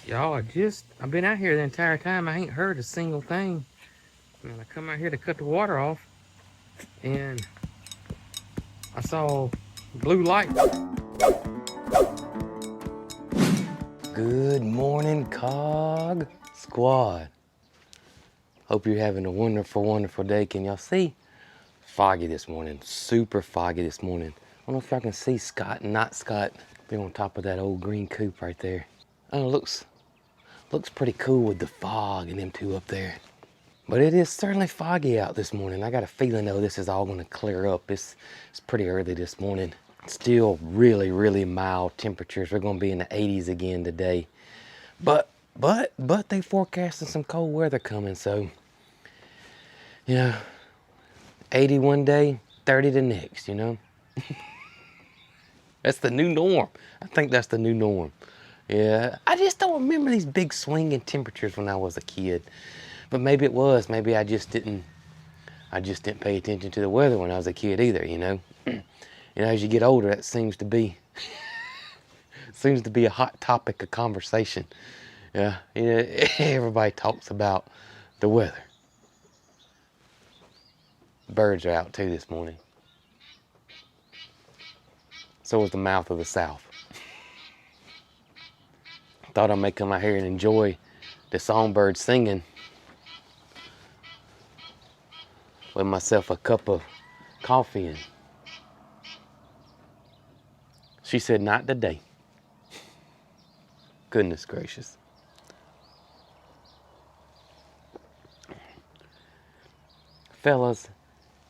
Y'all, I've been out here the entire time. I ain't heard a single thing. And I come out here to cut the water off, and I saw blue light. Good morning, Cog Squad. Hope you're having a wonderful, wonderful day. Can y'all see? Foggy this morning, super foggy this morning. I don't know if y'all can see Scott and not Scott. They're on top of that old green coop right there. Oh, looks pretty cool with the fog and them two up there. But it is certainly foggy out this morning. I got a feeling though this is all gonna clear up. It's pretty early this morning. Still really, really mild temperatures. We're gonna be in the 80s again today. But they forecasting some cold weather coming, so you know, 80 one day, 30 the next, you know? That's the new norm. I think that's the new norm. Yeah, I just don't remember these big swinging temperatures when I was a kid. But maybe it was. Maybe I just didn't pay attention to the weather when I was a kid either, you know? You know, as you get older, that seems to be a hot topic of conversation. Yeah, you know, everybody talks about the weather. Birds are out too this morning. So is the mouth of the South. Thought I may come out here and enjoy the songbirds singing with myself a cup of coffee, and she said, not today. Goodness gracious. Fellas,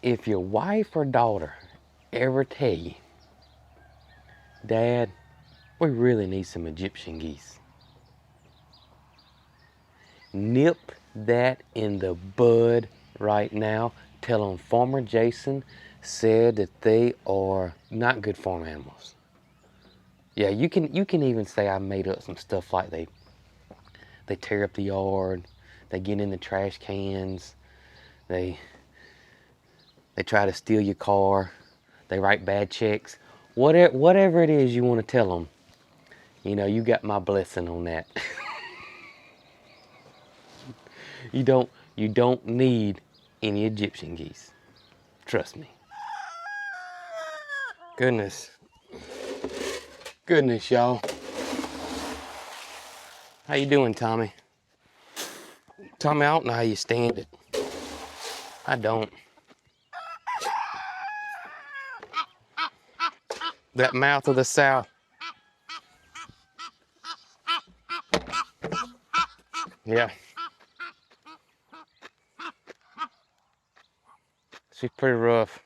if your wife or daughter ever tell you, Dad, we really need some Egyptian geese, nip that in the bud right now. Tell them Farmer Jason said that they are not good farm animals. Yeah, you can even say I made up some stuff like they tear up the yard, they get in the trash cans, they try to steal your car, they write bad checks. Whatever it is you want to tell them, you know, you got my blessing on that. You don't need any Egyptian geese. Trust me. Goodness, y'all. How you doing, Tommy? Tommy, I don't know how you stand it. I don't. That mouth of the South. Yeah. She's pretty rough.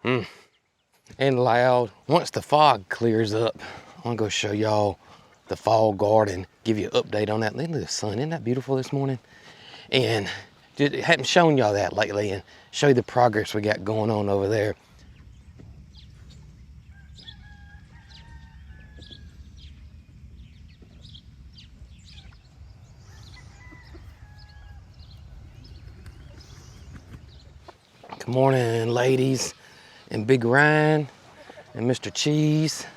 And loud. Once the fog clears up, I'm gonna go show y'all the fall garden, give you an update on that. Look at the sun, isn't that beautiful this morning? And just hadn't shown y'all that lately, and show you the progress we got going on over there. Good morning, ladies, and Big Ryan, and Mr. Cheese.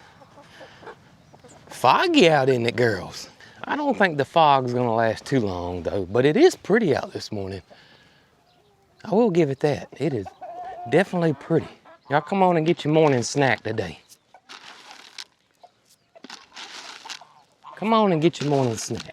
Foggy out, isn't it, girls? I don't think the fog's gonna last too long though, but it is pretty out this morning. I will give it that. It is definitely pretty. Y'all come on and get your morning snack today. Come on and get your morning snack.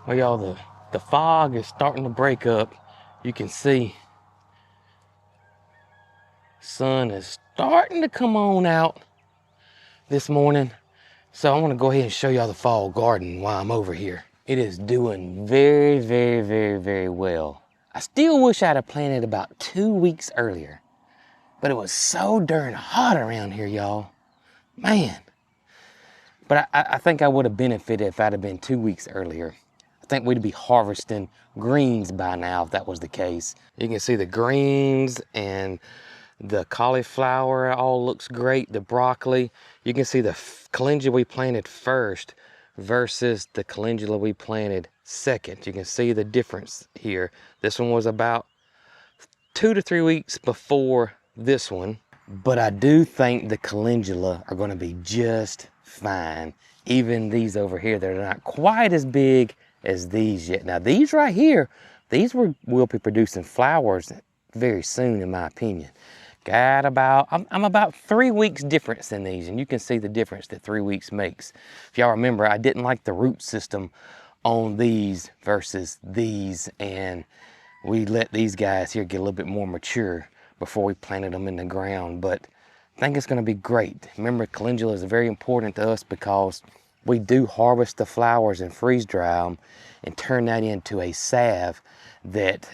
Well, y'all, the fog is starting to break up. You can see sun is starting to come on out. this morning. So I want to go ahead and show y'all the fall garden while I'm over here. It is doing very, very, very, very well. I still wish I'd have planted about 2 weeks earlier, but it was so darn hot around here, y'all. Man. But I think I would have benefited if I'd have been 2 weeks earlier. I think we'd be harvesting greens by now if that was the case. You can see the greens and the cauliflower all looks great. The broccoli. You can see the calendula we planted first versus the calendula we planted second. You can see the difference here. This one was about 2 to 3 weeks before this one. But I do think the calendula are going to be just fine. Even these over here, they're not quite as big as these yet. Now these right here, these will be producing flowers very soon, in my opinion. Got about, I'm about 3 weeks difference in these, and you can see the difference that 3 weeks makes. If y'all remember, I didn't like the root system on these versus these, and we let these guys here get a little bit more mature before we planted them in the ground. But I think it's going to be great. Remember, calendula is very important to us because we do harvest the flowers and freeze dry them and turn that into a salve that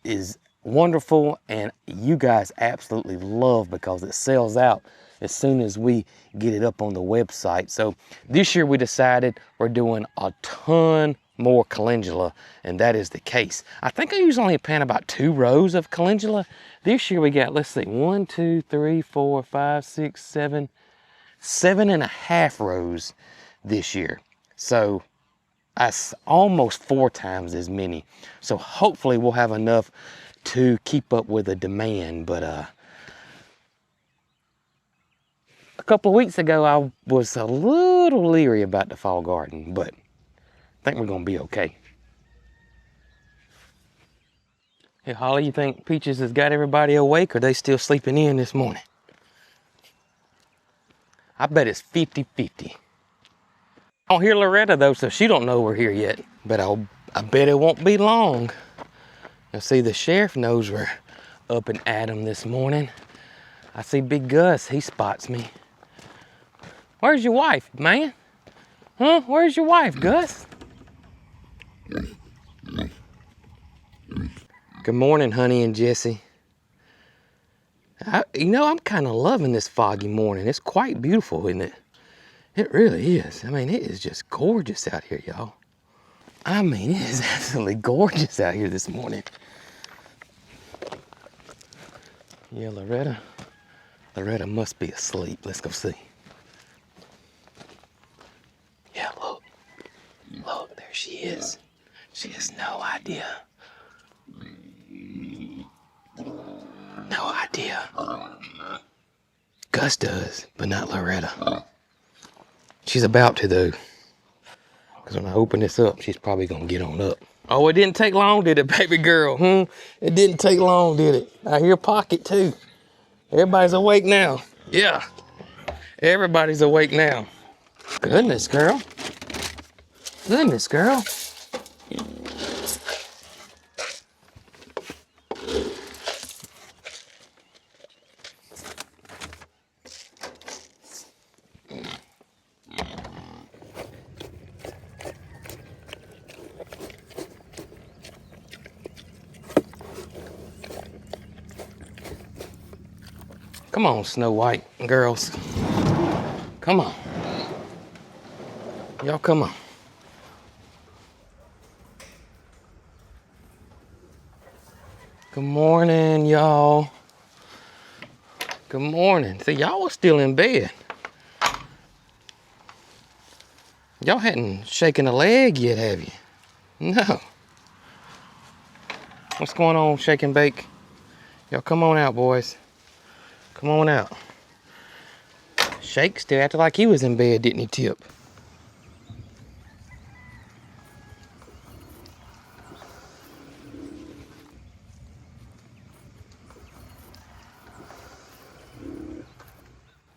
is wonderful and you guys absolutely love because it sells out as soon as we get it up on the website. So this year we decided we're doing a ton more calendula, and that is the case. I think I usually only plant about 2 rows of calendula. This year we got, let's see, 1, 2, 3, 4, 5, 6, 7, 7.5 rows this year. So that's almost 4 times as many. So hopefully we'll have enough to keep up with the demand. But a couple of weeks ago I was a little leery about the fall garden, but I think we're gonna be okay. Hey Holly, you think Peaches has got everybody awake, or are they still sleeping in this morning? I bet it's 50-50. I don't hear Loretta though, so she don't know we're here yet. But I bet it won't be long. You'll see the sheriff knows we're up and at 'em this morning. I see Big Gus, he spots me. Where's your wife, man? Huh? Where's your wife, Gus? Good morning, Honey and Jesse. You know, I'm kind of loving this foggy morning. It's quite beautiful, isn't it? It really is. I mean, it is just gorgeous out here, y'all. I mean, it is absolutely gorgeous out here this morning. Yeah, Loretta must be asleep. Let's go see. Yeah, look, there she is. She has no idea. No idea. Gus does, but not Loretta. She's about to though. Because when I open this up, she's probably gonna get on up. Oh, it didn't take long, did it, baby girl? It didn't take long, did it? I hear Pocket too. Everybody's awake now. Yeah, everybody's awake now. Goodness, girl. Goodness, girl. Come on, Snow White girls. Come on. Y'all come on. Good morning, y'all. Good morning. See, y'all was still in bed. Y'all hadn't shaken a leg yet, have you? No. What's going on, Shake and Bake? Y'all come on out, boys. Come on out. Shake still acted like he was in bed, didn't he, Tip?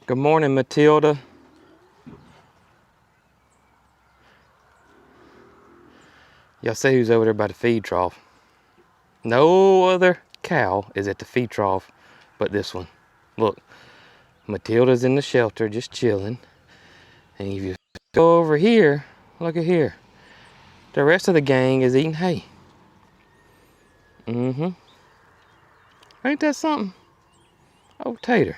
Good morning, Matilda. Y'all see who's over there by the feed trough? No other cow is at the feed trough but this one. Look, Matilda's in the shelter just chilling. And if you go over here, look at here. The rest of the gang is eating hay. Mm-hmm. Ain't that something? Oh, Tater.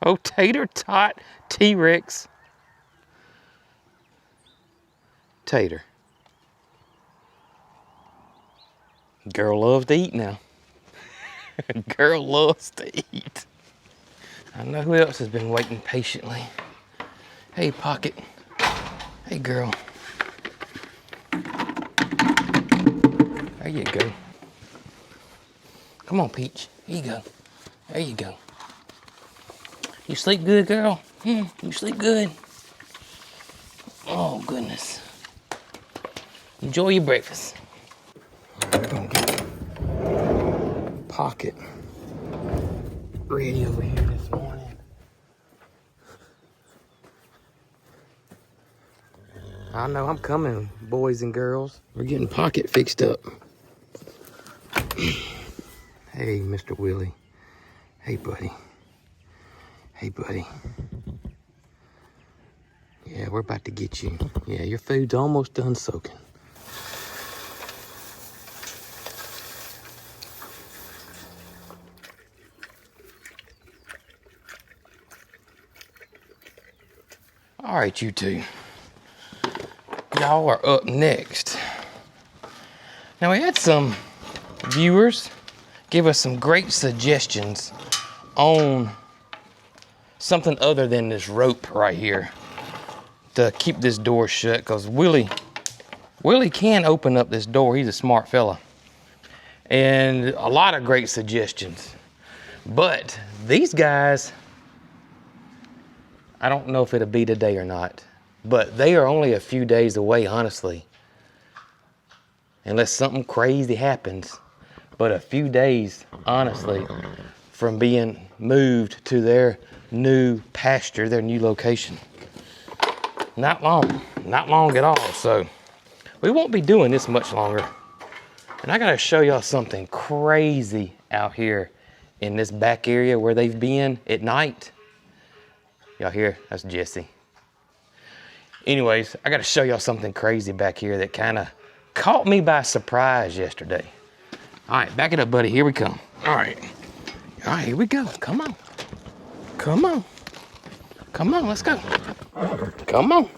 Oh, Tater Tot T-Rex. Tater. Girl loves to eat now. Girl loves to eat. I know who else has been waiting patiently. Hey, Pocket. Hey, girl. There you go. Come on, Peach. Here you go. There you go. You sleep good, girl? You sleep good? Oh, goodness. Enjoy your breakfast. We're gonna get Pocket ready over here this morning. I know I'm coming, boys and girls. We're getting Pocket fixed up. Hey, Mr. Willie. Hey, buddy. Hey, buddy. Yeah, we're about to get you. Yeah, your food's almost done soaking. All right, you two. Y'all are up next. Now, we had some viewers give us some great suggestions on something other than this rope right here to keep this door shut, because Willie can open up this door. He's a smart fella. And a lot of great suggestions. But these guys, I don't know if it'll be today or not, but they are only a few days away, honestly. Unless something crazy happens. But a few days, honestly, from being moved to their new pasture, their new location. Not long at all. So we won't be doing this much longer. And I gotta show y'all something crazy out here in this back area where they've been at night. Y'all hear? That's Jesse. Anyways, I gotta show y'all something crazy back here that kind of caught me by surprise yesterday. All right, back it up, buddy. Here we come. All right, here we go. Come on. Come on. Come on, let's go. Come on.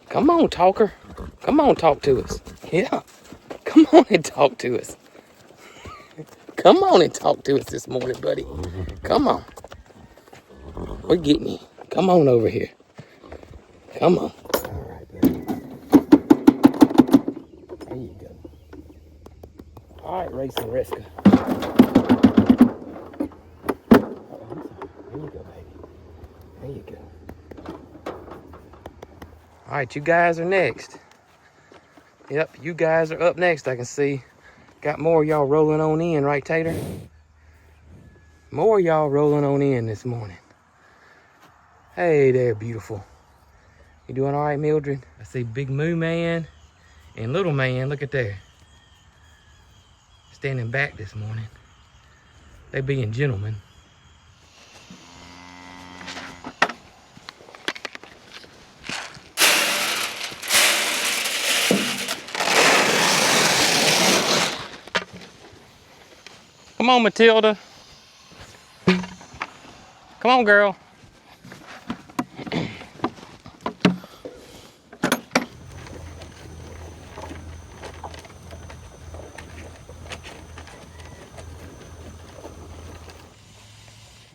Come on, talker. Come on, talk to us. Yeah. Come on and talk to us. Come on and talk to us this morning, buddy. Come on. We're getting you. Come on over here. Come on. All right, buddy. There you go. All right, Racing Rescue. There you go, baby. There you go. All right, you guys are next. Yep, you guys are up next. I can see. Got more of y'all rolling on in, right, Tater? More of y'all rolling on in this morning. Hey there, beautiful. You doing all right, Mildred? I see Big Moo Man and Little Man. Look at there. Standing back this morning. They being gentlemen. Come on, Matilda. Come on, girl.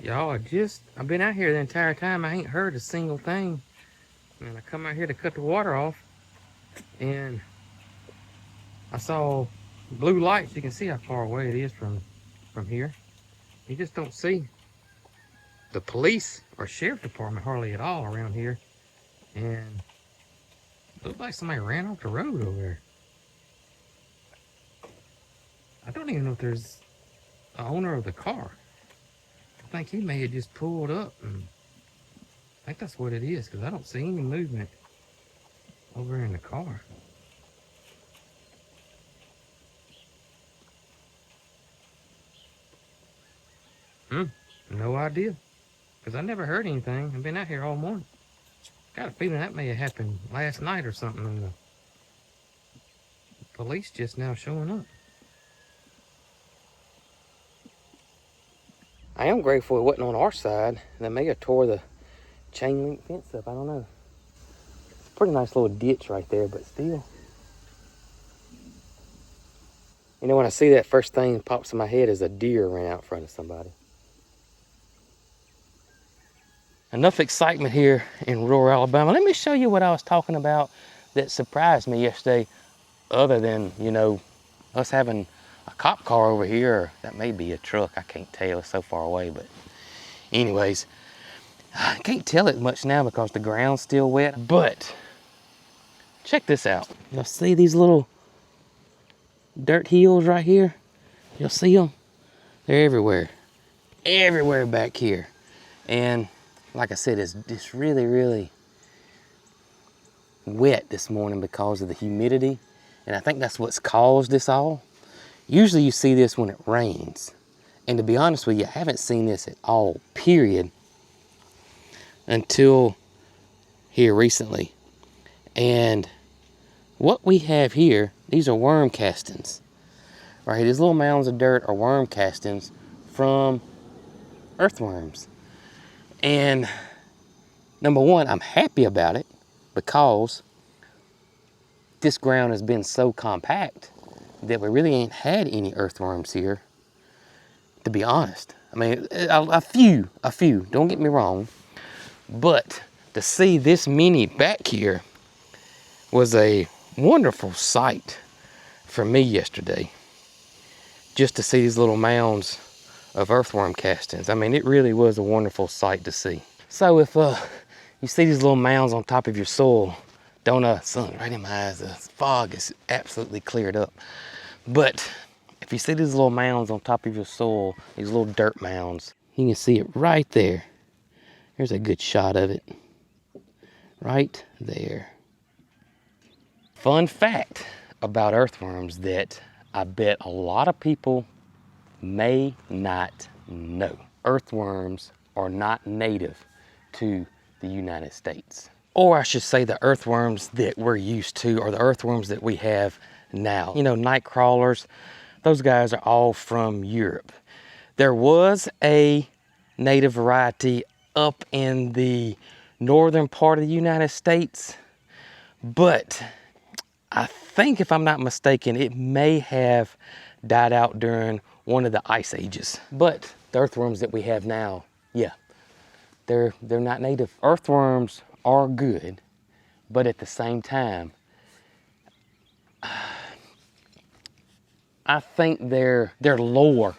Y'all, I've been out here the entire time. I ain't heard a single thing. And I come out here to cut the water off, and I saw blue lights. You can see how far away it is from here. You just don't see the police or sheriff department hardly at all around here. And it looked like somebody ran off the road over there. I don't even know if there's an owner of the car. I think he may have just pulled up, and I think that's what it is, because I don't see any movement over in the car. No idea. Because I never heard anything. I've been out here all morning. Got a feeling that may have happened last night or something, and the police just now showing up. I am grateful it wasn't on our side. They may have tore the chain link fence up. I don't know. It's a pretty nice little ditch right there, but still. You know, when I see that, first thing that pops in my head is a deer ran out in front of somebody. Enough excitement here in rural Alabama. Let me show you what I was talking about that surprised me yesterday, other than, you know, us having a cop car over here, or that may be a truck. I can't tell, it's so far away, but anyways, I can't tell it much now because the ground's still wet, but check this out. You'll see these little dirt hills right here? You'll see them? They're everywhere. Everywhere back here. And like I said, it's really, really wet this morning because of the humidity. And I think that's what's caused this all. Usually you see this when it rains. And to be honest with you, I haven't seen this at all, period, until here recently. And what we have here, these are worm castings. Right, these little mounds of dirt are worm castings from earthworms. And number one, I'm happy about it because this ground has been so compact that we really ain't had any earthworms here, to be honest. I mean, a few, don't get me wrong, but to see this many back here was a wonderful sight for me yesterday. Just to see these little mounds of earthworm castings. I mean, it really was a wonderful sight to see. So if you see these little mounds on top of your soil, don't, sun right in my eyes, the fog is absolutely cleared up. But if you see these little mounds on top of your soil, these little dirt mounds, you can see it right there. Here's a good shot of it. Right there. Fun fact about earthworms that I bet a lot of people may not know. Earthworms are not native to the United States. Or I should say the earthworms that we're used to, or the earthworms that we have now. You know, night crawlers, those guys are all from Europe. There was a native variety up in the northern part of the United States, but I think, if I'm not mistaken, it may have died out during one of the ice ages. But the earthworms that we have now, yeah, they're not native. Earthworms are good, but at the same time, I think their lore,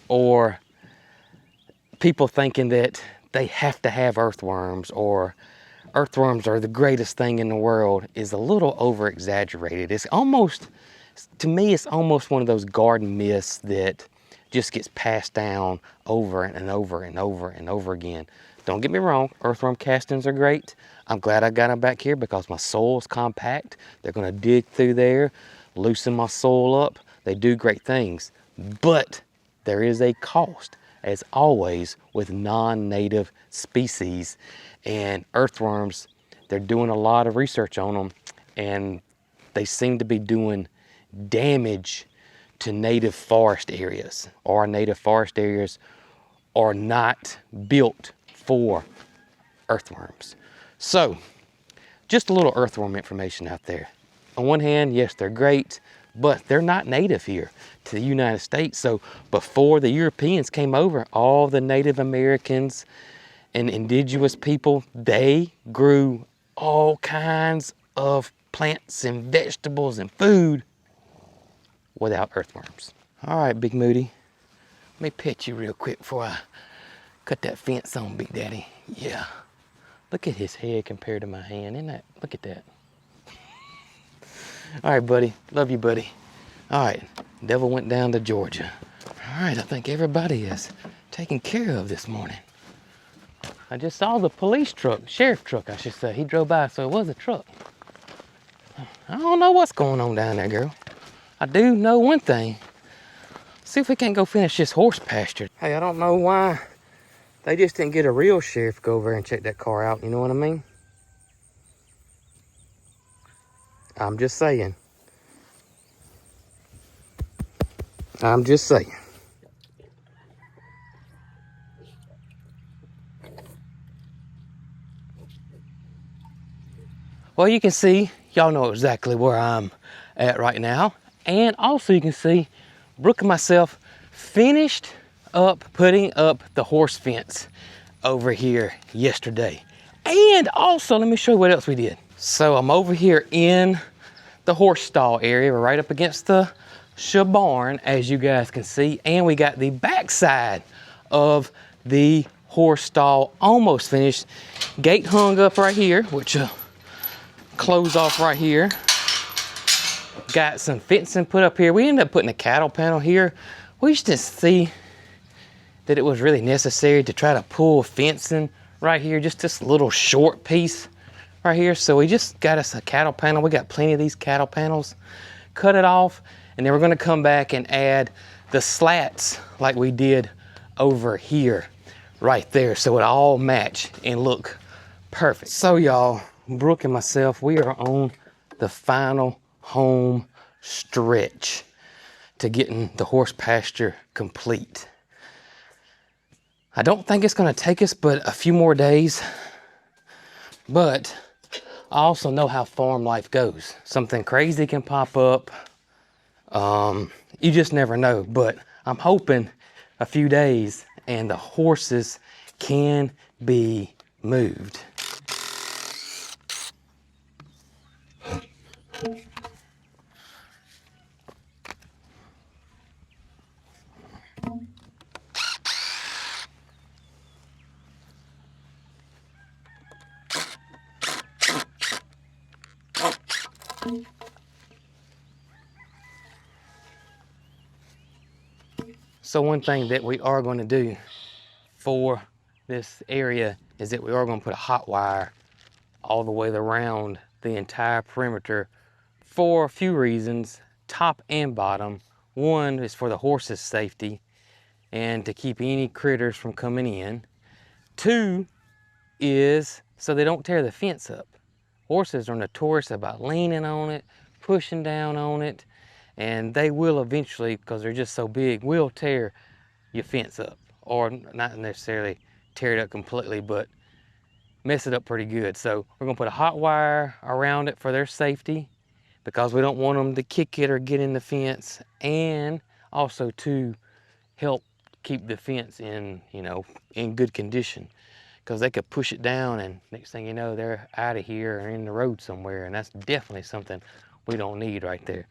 or people thinking that they have to have earthworms, or earthworms are the greatest thing in the world, is a little over exaggerated. It's almost, to me, it's almost one of those garden myths that just gets passed down over and over and over and over again. Don't get me wrong, earthworm castings are great. I'm glad I got them back here because my soil's compact. They're gonna dig through there, loosen my soil up. They do great things, but there is a cost, as always, with non-native species. And earthworms, they're doing a lot of research on them, and they seem to be doing damage to native forest areas. Our native forest areas are not built for earthworms. So, just a little earthworm information out there. On one hand, yes, they're great, but they're not native here to the United States. So before the Europeans came over, all the Native Americans and indigenous people, they grew all kinds of plants and vegetables and food without earthworms. All right, Big Moody, let me pet you real quick before I cut that fence on, Big Daddy. Yeah, look at his head compared to my hand, isn't that, look at that. All right, buddy, love you, buddy. All right, Devil went down to Georgia. All right, I think everybody is taken care of this morning. I just saw the police truck, sheriff truck, I should say. He drove by, so it was a truck. I don't know what's going on down there, girl. I do know one thing. See if we can't go finish this horse pasture. Hey, I don't know why they just didn't get a real sheriff to go over there and check that car out. You know what I mean? I'm just saying. I'm just saying. Well, you can see, y'all know exactly where I'm at right now. And also you can see Brooke and myself finished up putting up the horse fence over here yesterday. And also, let me show you what else we did. So I'm over here in the horse stall area. We're right up against the barn, as you guys can see. And we got the backside of the horse stall almost finished. Gate hung up right here, which close off right here. Got some fencing put up here. We ended up putting a cattle panel here. We just didn't see that it was really necessary to try to pull fencing right here, just this little short piece right here. So we just got us a cattle panel. We got plenty of these cattle panels. Cut it off, and then we're gonna come back and add the slats like we did over here, right there, so it all match and look perfect. So y'all, Brooke and myself, we are on the final home stretch to getting the horse pasture complete. I don't think it's gonna take us but a few more days, but I also know how farm life goes. Something crazy can pop up. You just never know, but I'm hoping a few days and the horses can be moved. So one thing that we are going to do for this area is that we are going to put a hot wire all the way around the entire perimeter for a few reasons, top and bottom. One is for the horses' safety and to keep any critters from coming in. Two is so they don't tear the fence up. Horses are notorious about leaning on it, pushing down on it, and they will eventually, because they're just so big, will tear your fence up, or not necessarily tear it up completely, but mess it up pretty good. So we're gonna put a hot wire around it for their safety, because we don't want them to kick it or get in the fence, and also to help keep the fence in, in good condition, because they could push it down and next thing you know, they're out of here or in the road somewhere, and that's definitely something we don't need right there.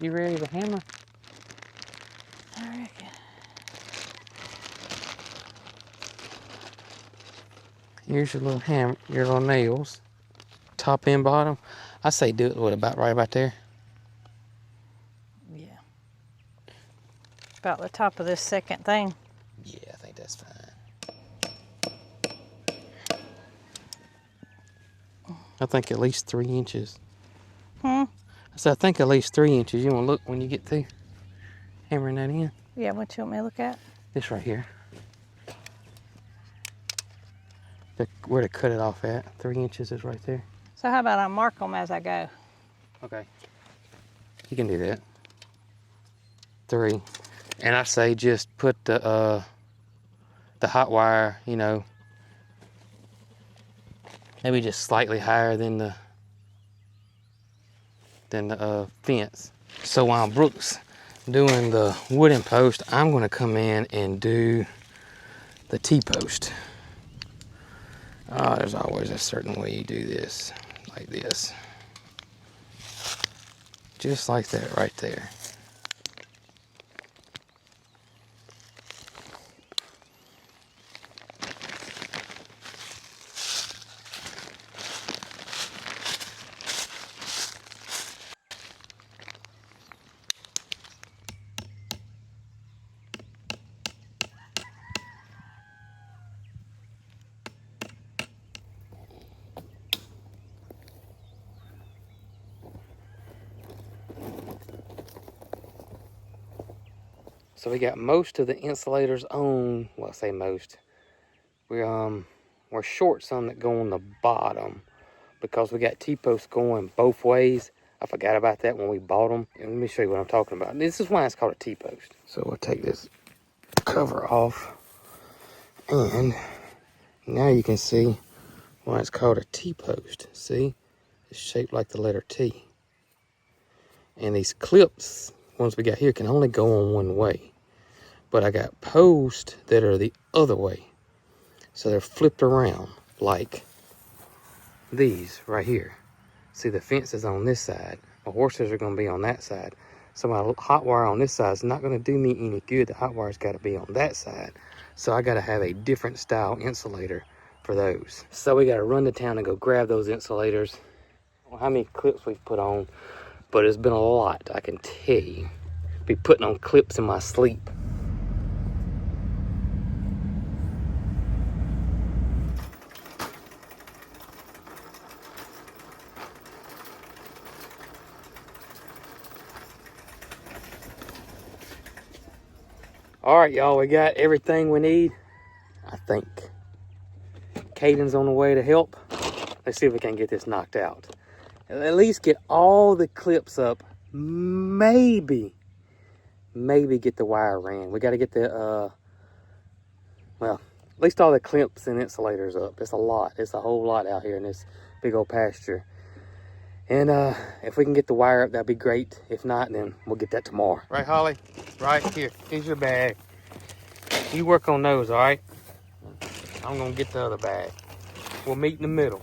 You ready to hammer? I reckon. Here's your little hammer, your little nails, top and bottom. I say do it about right about there. Yeah. About the top of this second thing. Yeah, I think that's fine. I think at least 3 inches. I said I think at least 3 inches. You want to look when you get through hammering that in? Yeah, what you want me to look at? This right here. Where to cut it off at. 3 inches is right there. So how about I mark them as I go? Okay. You can do that. 3. And I say just put the hot wire, maybe just slightly higher than the fence. So while Brooke's doing the wooden post, I'm gonna come in and do the T-post. There's always a certain way you do this, like this. Just like that right there. So we got most of the insulators on. Well, I say most. We're short some that go on the bottom because we got T-posts going both ways. I forgot about that when we bought them. And let me show you what I'm talking about. This is why it's called a T-post. So we'll take this cover off, and now you can see why it's called a T-post. See, it's shaped like the letter T. And these clips, ones we got here, can only go on one way. But I got posts that are the other way. So they're flipped around like these right here. See, the fence is on this side. My horses are going to be on that side. So my hot wire on this side is not going to do me any good. The hot wire's got to be on that side. So I got to have a different style insulator for those. So we got to run to town and go grab those insulators. I don't know how many clips we've put on, but it's been a lot, I can tell you. Be putting on clips in my sleep. All right, y'all, we got everything we need, I think. Caden's on the way to help. Let's see if we can get this knocked out. At least get all the clips up. Maybe get the wire ran. We got to get the, well, at least all the clips and insulators up. It's a lot. It's a whole lot out here in this big old pasture. And if we can get the wire up, that'd be great. If not, then we'll get that tomorrow. Right, Holly? Right here. Here's your bag. You work on those, all right? I'm going to get the other bag. We'll meet in the middle.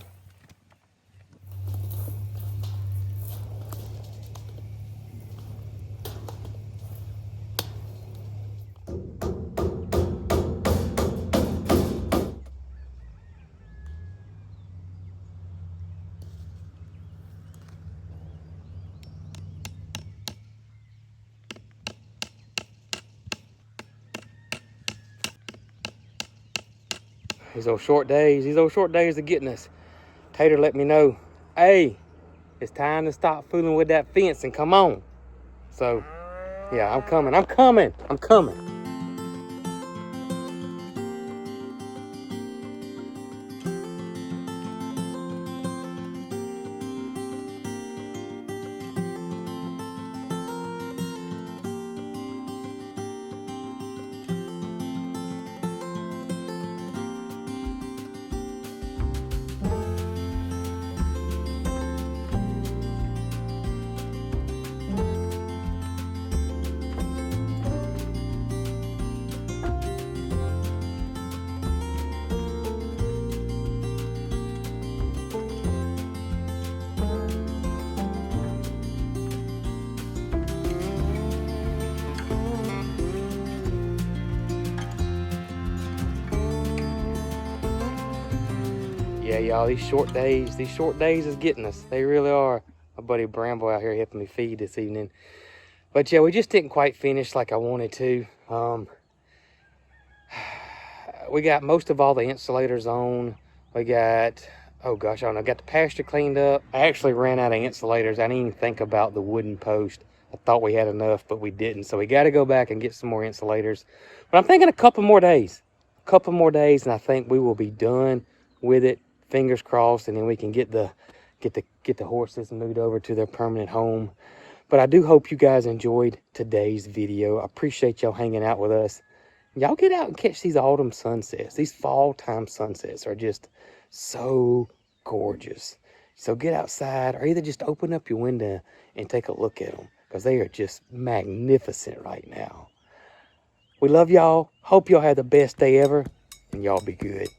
These old short days are getting us. Tater let me know, hey, it's time to stop fooling with that fence and come on. So, yeah, I'm coming. Yeah, y'all, these short days is getting us. They really are. My buddy Bramble out here helping me feed this evening. But yeah, we just didn't quite finish like I wanted to. We got most of all the insulators on. We got, oh gosh, I don't know, got the pasture cleaned up. I actually ran out of insulators. I didn't even think about the wooden post. I thought we had enough, but we didn't. So we got to go back and get some more insulators. But I'm thinking a couple more days. And I think we will be done with it. Fingers crossed, and then we can get the horses moved over to their permanent home. But I do hope you guys enjoyed today's video. I appreciate y'all hanging out with us. Y'all get out and catch these autumn sunsets. These fall time sunsets are just so gorgeous. So get outside, or either just open up your window and take a look at them, because they are just magnificent right now. We love y'all. Hope y'all have the best day ever, and y'all be good.